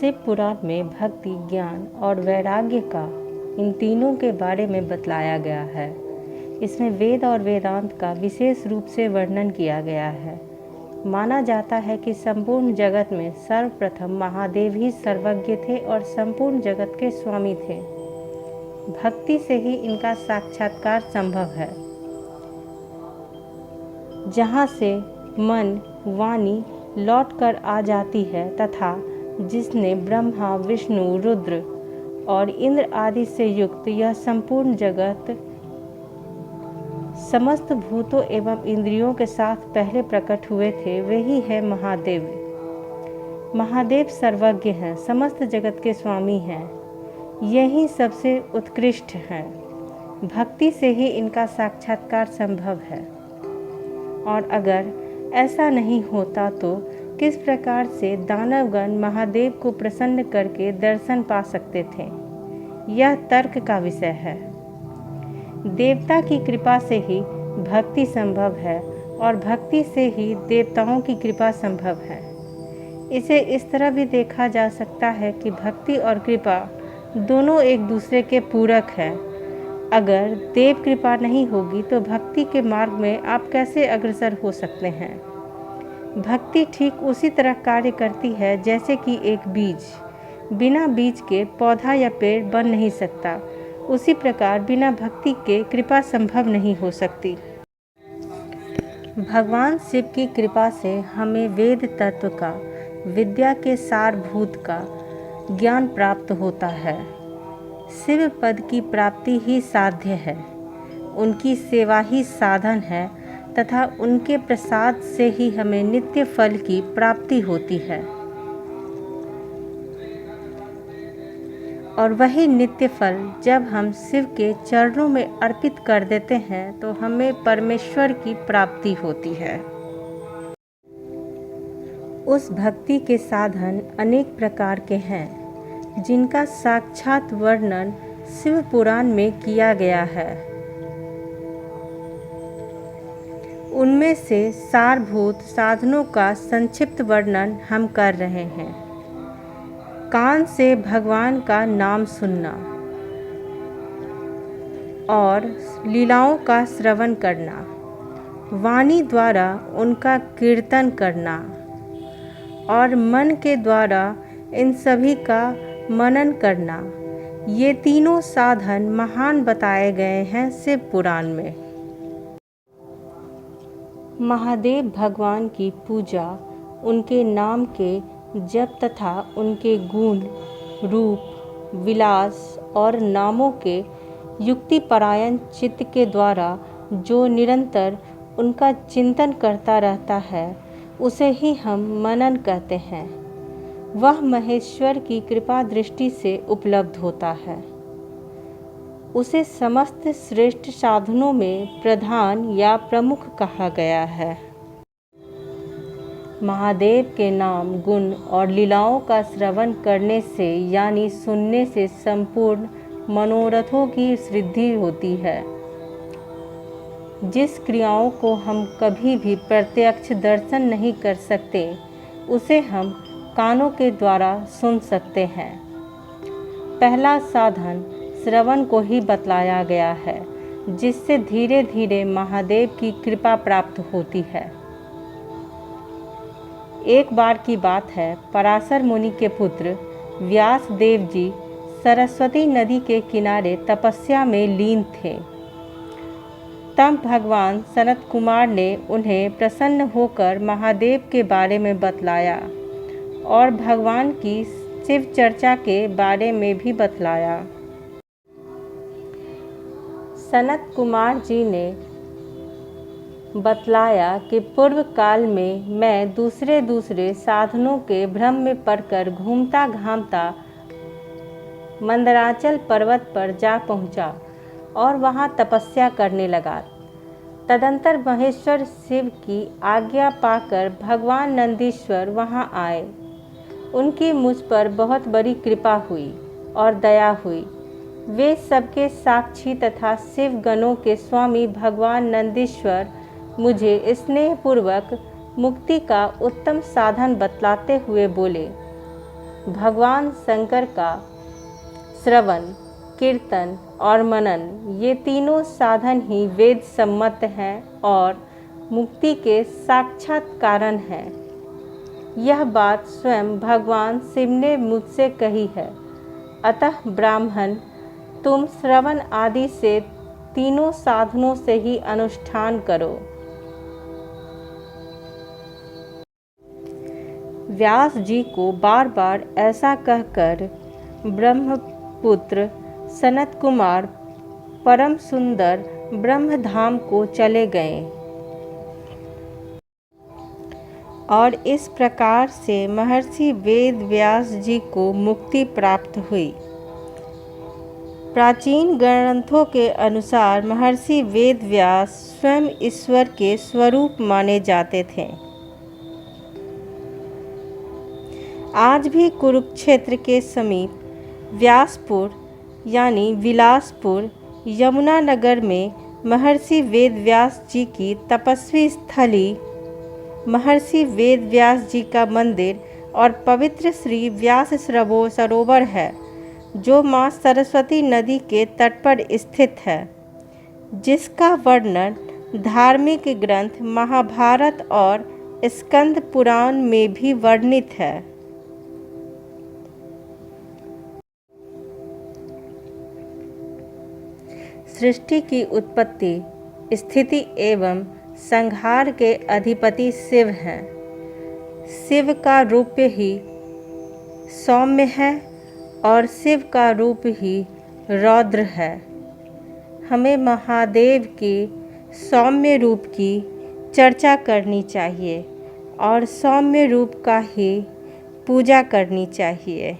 शिव पुराण में भक्ति, ज्ञान और वैराग्य का इन तीनों के बारे में बतलाया गया है। इसमें वेद और वेदांत का विशेष रूप से वर्णन किया गया है। माना जाता है कि संपूर्ण जगत में सर्वप्रथम महादेव ही सर्वज्ञ थे और संपूर्ण जगत के स्वामी थे। भक्ति से ही इनका साक्षात्कार संभव है, जहाँ से मन वाणी लौट कर आ जाती है तथा जिसने ब्रह्मा, विष्णु, रुद्र और इंद्र आदि से युक्त यह संपूर्ण जगत समस्त भूतों एवं इंद्रियों के साथ पहले प्रकट हुए थे, वही है महादेव। महादेव सर्वज्ञ हैं, समस्त जगत के स्वामी हैं, यही सबसे उत्कृष्ट हैं। भक्ति से ही इनका साक्षात्कार संभव है, और अगर ऐसा नहीं होता तो किस प्रकार से दानवगण महादेव को प्रसन्न करके दर्शन पा सकते थे, यह तर्क का विषय है। देवता की कृपा से ही भक्ति संभव है और भक्ति से ही देवताओं की कृपा संभव है। इसे इस तरह भी देखा जा सकता है कि भक्ति और कृपा दोनों एक दूसरे के पूरक हैं। अगर देव कृपा नहीं होगी तो भक्ति के मार्ग में आप कैसे अग्रसर हो सकते हैं। भक्ति ठीक उसी तरह कार्य करती है जैसे कि एक बीज बिना बीज के पौधा या पेड़ बन नहीं सकता, उसी प्रकार बिना भक्ति के कृपा संभव नहीं हो सकती। भगवान शिव की कृपा से हमें वेद तत्व का, विद्या के सारभूत का ज्ञान प्राप्त होता है। शिव पद की प्राप्ति ही साध्य है, उनकी सेवा ही साधन है तथा उनके प्रसाद से ही हमें नित्य फल की प्राप्ति होती है। और वही नित्य फल जब हम शिव के चरणों में अर्पित कर देते हैं तो हमें परमेश्वर की प्राप्ति होती है। उस भक्ति के साधन अनेक प्रकार के हैं, जिनका साक्षात वर्णन शिव पुराण में किया गया है। उनमें से सारभूत साधनों का संक्षिप्त वर्णन हम कर रहे हैं। कान से भगवान का नाम सुनना और लीलाओं का श्रवण करना, वाणी द्वारा उनका कीर्तन करना और मन के द्वारा इन सभी का मनन करना, ये तीनों साधन महान बताए गए हैं शिव पुराण में। महादेव भगवान की पूजा उनके नाम के जप तथा उनके गुण, रूप, विलास और नामों के युक्तिपरायण चित्त के द्वारा जो निरंतर उनका चिंतन करता रहता है, उसे ही हम मनन कहते हैं। वह महेश्वर की कृपा दृष्टि से उपलब्ध होता है। उसे समस्त श्रेष्ठ साधनों में प्रधान या प्रमुख कहा गया है। महादेव के नाम, गुण और लीलाओं का श्रवण करने से यानी सुनने से संपूर्ण मनोरथों की सिद्धि होती है। जिस क्रियाओं को हम कभी भी प्रत्यक्ष दर्शन नहीं कर सकते, उसे हम कानों के द्वारा सुन सकते हैं। पहला साधन श्रवण को ही बतलाया गया है, जिससे धीरे धीरे महादेव की कृपा प्राप्त होती है। एक बार की बात है, पराशर मुनि के पुत्र व्यास देव जी सरस्वती नदी के किनारे तपस्या में लीन थे। तब भगवान सनत कुमार ने उन्हें प्रसन्न होकर महादेव के बारे में बतलाया और भगवान की शिव चर्चा के बारे में भी बतलाया। सनत कुमार जी ने बतलाया कि पूर्व काल में मैं दूसरे साधनों के भ्रम में पड़कर घूमता घामता मंदराचल पर्वत पर जा पहुंचा और वहां तपस्या करने लगा। तदंतर महेश्वर शिव की आज्ञा पाकर भगवान नंदीश्वर वहां आए। उनकी मुझ पर बहुत बड़ी कृपा हुई और दया हुई। वे सबके साक्षी तथा शिव गणों के स्वामी भगवान नंदीश्वर मुझे स्नेहपूर्वक मुक्ति का उत्तम साधन बतलाते हुए बोले, भगवान शंकर का श्रवण, कीर्तन और मनन, ये तीनों साधन ही वेद सम्मत हैं और मुक्ति के साक्षात कारण हैं। यह बात स्वयं भगवान शिव ने मुझसे कही है। अतः ब्राह्मण, तुम श्रवण आदि से तीनों साधनों से ही अनुष्ठान करो। व्यास जी को बार बार ऐसा कहकर ब्रह्मपुत्र सनत कुमार परम सुंदर ब्रह्मधाम को चले गए और इस प्रकार से महर्षि वेद व्यास जी को मुक्ति प्राप्त हुई। प्राचीन ग्रंथों के अनुसार महर्षि वेद व्यास स्वयं ईश्वर के स्वरूप माने जाते थे। आज भी कुरुक्षेत्र के समीप व्यासपुर यानी विलासपुर यमुना नगर में महर्षि वेद व्यास जी की तपस्वी स्थली, महर्षि वेद व्यास जी का मंदिर और पवित्र श्री व्यास सरोवर है, जो माँ सरस्वती नदी के तट पर स्थित है, जिसका वर्णन धार्मिक ग्रंथ महाभारत और स्कंद पुराण में भी वर्णित है। सृष्टि की उत्पत्ति, स्थिति एवं संहार के अधिपति शिव हैं। शिव का रूप ही सौम्य है और शिव का रूप ही रौद्र है। हमें महादेव के सौम्य रूप की चर्चा करनी चाहिए और सौम्य रूप का ही पूजा करनी चाहिए।